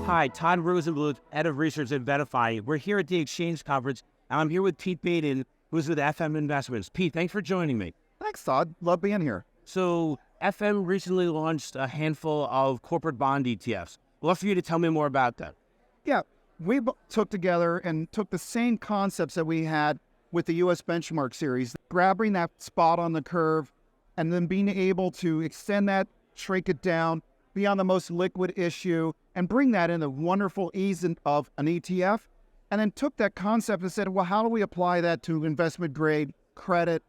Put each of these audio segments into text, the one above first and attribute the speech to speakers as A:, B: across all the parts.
A: Hi, Todd Rosenbluth, Head of Research at Verify. We're here at the Exchange Conference, and I'm here with Pete Baden, who's with FM Investments. Pete, thanks for joining me.
B: Thanks, Todd. Love being here.
A: So, FM recently launched a handful of corporate bond ETFs. I'd love for you to tell me more about that.
B: Yeah, we took together and took the same concepts that we had with the U.S. benchmark series, grabbing that spot on the curve and then being able to extend that, shrink it down, be on the most liquid issue, and bring that in the wonderful ease of an ETF, and then took that concept and said, well, how do we apply that to investment grade credit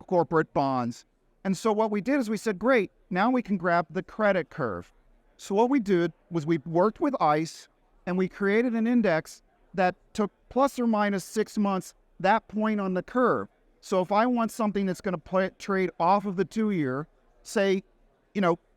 B: corporate bonds? And so what we did is we said, great, now we can grab the credit curve. So what we did was we worked with ICE and we created an index that took plus or minus 6 months that point on the curve. So if I want something that's going to trade off of the 2-year, say,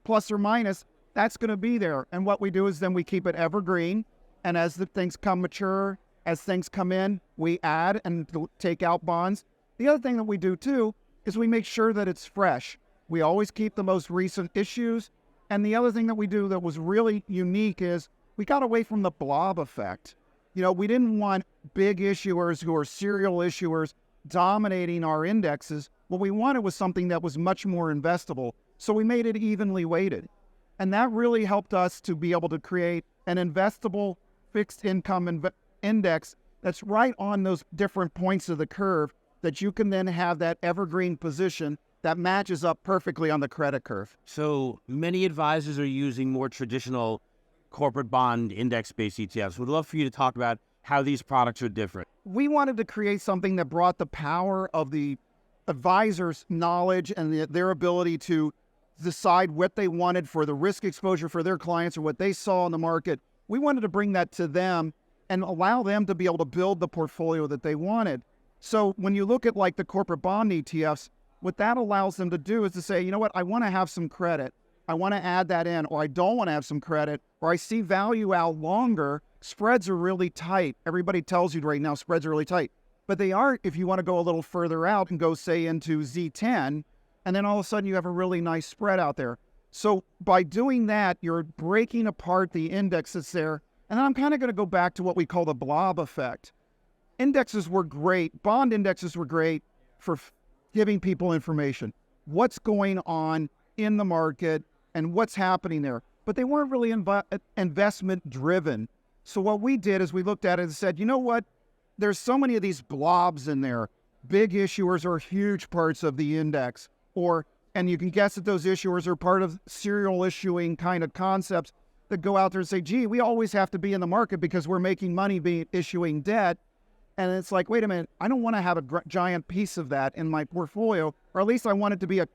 B: plus or minus, that's going to be there. And what we do is then we keep it evergreen. And as the things come mature, as things come in, we add and take out bonds. The other thing that we do too is we make sure that it's fresh. We always keep the most recent issues. And the other thing that we do that was really unique is we got away from the blob effect. We didn't want big issuers who are serial issuers dominating our indexes. What we wanted was something that was much more investable. So we made it evenly weighted. And that really helped us to be able to create an investable fixed income index that's right on those different points of the curve that you can then have that evergreen position that matches up perfectly on the credit curve.
A: So many advisors are using more traditional corporate bond index-based ETFs. Would love for you to talk about how these products are different.
B: We wanted to create something that brought the power of the advisor's knowledge and their ability to decide what they wanted for the risk exposure for their clients or what they saw in the market. We wanted to bring that to them and allow them to be able to build the portfolio that they wanted. So when you look at like the corporate bond ETFs, what that allows them to do is to say, you know what, I want to have some credit. I want to add that in, or I don't want to have some credit, or I see value out longer. Spreads are really tight. Everybody tells you right now spreads are really tight. But they are if you want to go a little further out and go, say, into Z10, and then all of a sudden you have a really nice spread out there. So by doing that, you're breaking apart the index that's there. And then I'm kind of going to go back to what we call the blob effect. Indexes were great. Bond indexes were great for giving people information. What's going on in the market and what's happening there. But they weren't really investment driven. So what we did is we looked at it and said, you know what? There's so many of these blobs in there. Big issuers are huge parts of the index. And you can guess that those issuers are part of serial issuing kind of concepts that go out there and say, gee, we always have to be in the market because we're making money issuing debt. And it's like, wait a minute, I don't want to have a giant piece of that in my portfolio, or at least I want it to be a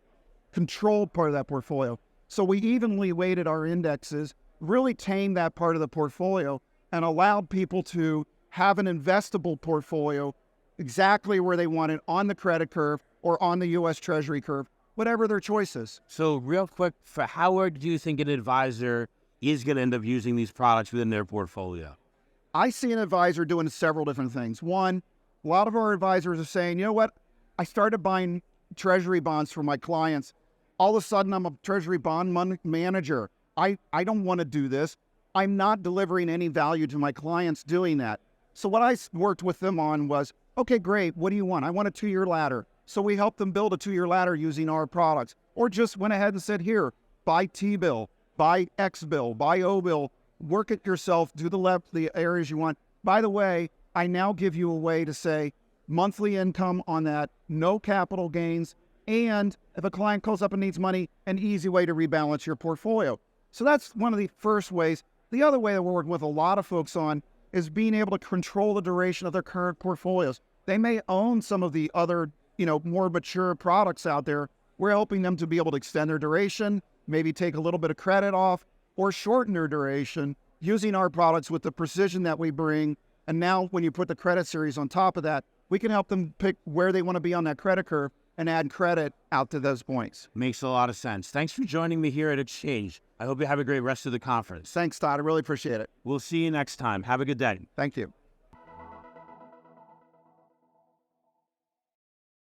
B: controlled part of that portfolio. So we evenly weighted our indexes, really tamed that part of the portfolio, and allowed people to have an investable portfolio exactly where they want it on the credit curve or on the U.S. Treasury curve, whatever their choice is.
A: So real quick, for how do you think an advisor is going to end up using these products within their portfolio?
B: I see an advisor doing several different things. One, a lot of our advisors are saying, you know what, I started buying Treasury bonds for my clients. All of a sudden, I'm a Treasury bond manager. I don't want to do this. I'm not delivering any value to my clients doing that. So what I worked with them on was, okay, great, what do you want? I want a 2-year ladder. So we helped them build a 2-year ladder using our products. Or just went ahead and said, here, buy T-bill, buy X-bill, buy O-bill, work it yourself, do the areas you want. By the way, I now give you a way to say monthly income on that, no capital gains, and if a client calls up and needs money, an easy way to rebalance your portfolio. So that's one of the first ways. The other way that we're working with a lot of folks on is being able to control the duration of their current portfolios. They may own some of the other, more mature products out there. We're helping them to be able to extend their duration, maybe take a little bit of credit off, or shorten their duration using our products with the precision that we bring. And now when you put the credit series on top of that, we can help them pick where they want to be on that credit curve and add credit out to those points.
A: Makes a lot of sense. Thanks for joining me here at Exchange. I hope you have a great rest of the conference.
B: Thanks, Todd. I really appreciate it.
A: We'll see you next time. Have a good day.
B: Thank you.